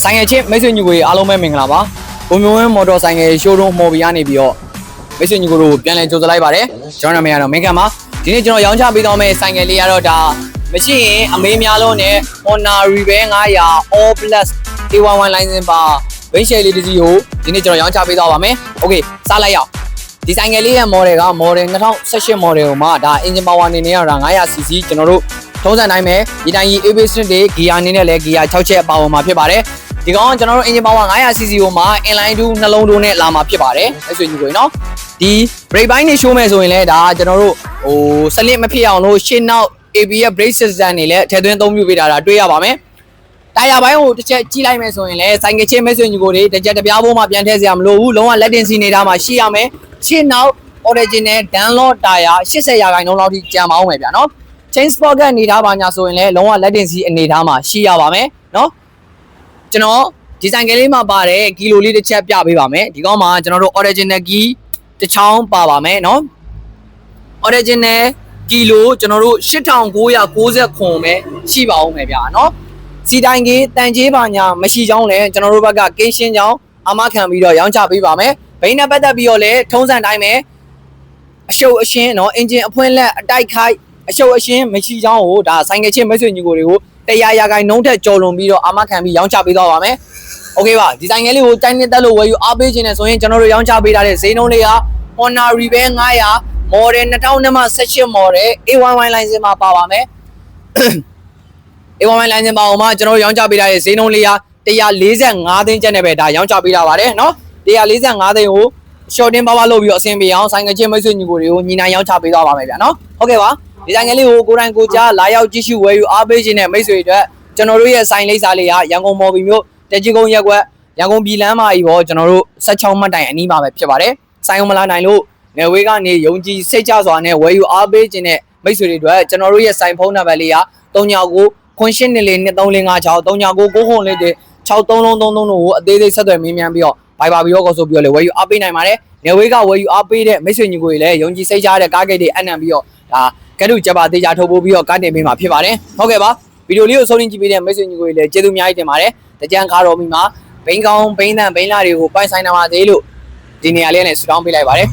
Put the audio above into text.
ဆိုင်ငယ်ချင်းမိတ်ဆွေညီကိုအားလုံးပဲမင်္ဂလာပါဘုံမျိုးဝင်းမော်တော်ဆိုင်ငယ်ရှိုးရုံးမော်ဘီကနေပြီးတော့မိတ်ဆွေညီကိုတို့ပြန်လည်ကြိုဆိုလိုက်ပါတယ်ကျွန်တော်နာမည်ကတော့မင်းခမ်းပါဒီနေ့ကျွန်တော်ရောင်းချပေးသွားမယ့်ဆိုင်ငယ်လေးကတော့ဒါမရှိရင်အမေးများလုံးနဲ့ Honor Rebel 900 All Plus A11 license ပါဘိန်းရှယ်လေးတစ်စီးကိုဒီနေ့ကျွန်တော်ရောင်းချပေးသွားပါမယ်โอเคစလိုက်ရအောင်ဒီဆိုင်ငယ်လေးရဲ့ model က model 2018 model ကိုမှဒါ engine power အနေနဲ့တော့ 900cc ကျွန်တော်တို့ထုံးစံတိုင်းပဲဒီတိုင်းကြီး ABS တွေ gear အနေနဲ့လည်း gear 6ချက်ပါဝင်မှာဖြစ်ပါတယ်ဒီကောင်ကျွန်တော်တို့ engine power 900cc ကိုမှ inline 2နှလုံးတို့နဲ့လာမှာဖြစ်ပါတယ်အဲ့ဆိုညီကိုနော်ဒီ brake ပိုင်းနေရှိုးမယ်ဆိုရင်လည်းဒါကျွန်တော်တို့စလစ်မဖြစ်အောင်လို့ရှင်းနောက် ABS brake system တွေလည်းထည့်သွင်းအသုံးပြုပေးတာတွေ့ရပါမယ်တာယာပိုင်းကိုတစ်ချက်ကြည့်လိုက်မယ်ဆိုရင်လည်းဆိုင်ကချင်းမဲ့ဆွေညီကိုတွေတစ်ချက်တစ်ပြားဖို့မှပြန်ထည့်စရာမလိုဘူးလုံးဝလက်တင်စီနေတာမှာရှိရမယ်ရှင်းနောက် original Dunlop တာယာ80%လောက်ထိကြံပါအောင်မယ်ဗျာနော် chain sprocket အနေထားပါညာဆိုရင်လည်းလုံးဝလက်တင်စီအနေထားမှာရှိရပါမယ်နော်ကျွန်တော်ဒီဆိုင်ကလေးမှာပါတဲ့ကီလိုလေးတစ်ချက်ပြပေးပါမယ်ဒီကောင်မှာကျွန်တော်တို့ original key တစ်ချောင်းပါပါမယ်နော် original ကီလိုကျွန်တော်တို့8990ခွန်ပဲရှိပါအောင်မယ်ဗျာနော်စီတိုင်းကြီးတန်ကြီးပါညာမရှိကြောင်းလဲကျွန်တော်တို့ဘက်ကကင်းရှင်းကြောင်းအမခံပြီးတော့ရောင်းချပေးပါမယ်ဘိန်းနဲ့ပတ်သက်ပြီးတော့လဲထုံးစံတိုင်းပဲအရှုပ်အရှင်းနော်အင်ဂျင်အဖွင့်လက်အတိုက်ခိုက်အရှုပ်အရှင်းမရှိကြောင်းကိုဒါဆိုင်ငယ်ချင်းမိတ်ဆွေညီကိုတွေကို100%နှုံးထက်ကျော်လွန်ပြီးတော့အမခံပြီးရောင်းချပေးသွားပါမယ်โอเคပါဒီဆိုင်ငယ်လေးကိုတိုင်းနေတက်လို့ဝယ်ယူအားပေးခြင်းနဲ့ဆိုရင်ကျွန်တော်တို့ရောင်းချပေးထားတဲ့ဈေးနှုန်းလေးက Honor Rebel 900 model 2018 model A11 license မှာပါပါမယ်A11 license ပါအောင်မှာကျွန်တော်တို့ရောင်းချပေးထားတဲ့ဈေးနှုန်းလေးက145သိန်းကျပ်နဲ့ပဲဒါရောင်းချပေးထားပါတယ်နော်145သိန်းကို shorting ပါလို့ပြီးတော့အဆင်ပြေအောင်ဆိုင်ငယ်ချင်းမိတ်ဆွေညီကိုတွေကိုညီနိုင်ရောင်းချပေးသွားပါမယ်ဗျာနော်ဟုတ်ကဲ့ပါဒီဆိုင်ငယ်လေးကိုကိုယ်တိုင်ကိုကြားလာရောက်ကြည့်ရှုဝယ်ယူအားပေးခြင်းနဲ့မိတ်ဆွေတွေအတွက်ကျွန်တော်တို့ရဲ့ဆိုင်လိပ်စာလေးကရန်ကုန်မော်ဘီမြို့တကြီးကုန်းရက်ကွက်ရန်ကုန်ပြည်လမ်းမကြီးပေါ်ကျွန်တော်တို့16မှတ်တိုင်အနီးမှာပဲဖြစ်ပါတယ်ဆိုင်အောင်မလာနိုင်လို့နယ်ဝေးကနေယုံကြည်စိတ်ချစွာနဲ့ဝယ်ယူအားပေးခြင်းနဲ့မိတ်ဆွေတွေအတွက်ကျွန်တော်တို့ရဲ့ဆိုင်ဖုန်းနံပါတ်လေးက3998442356 39996333တို့ကိုအသေးသေးဆက်သွယ်မေးမြန်းပြီးတော့ဘိုင်ဘာပြီးတော့ကောဆိုပြီးတော့လေဝယ်ယူအားပေးနိုင်ပါတယ်နယ်ဝေးကဝယ်ယူအားပေးတဲ့မိတ်ဆွေညီကိုတွေလည်းယုံကြည်စိတ်ချတဲ့ကားဂိတ်တွေအနံပြီးတော့ဒါကဲတူကြပါသေးချာထုတ်ပိုးပြီးတော့ကားတင်ပေးမှာဖြစ်ပါတယ်ဟုတ်ကဲ့ပါဗီဒီယိုလေးကိုဆုံးဖြတ်ကြည့်ပေးတဲ့မိတ်ဆွေညီကိုတွေလည်းကျေးဇူးအများကြီးတင်ပါတယ်တကြံခါတော်မီမှာဘိန်းကောင်းဘိန်းတန်ဘိန်းလာတွေကိုပိုင်ဆိုင်နာပါသေးလို့ဒီနေရာလေးနဲ့ဆူတောင်းပေးလိုက်ပါတယ်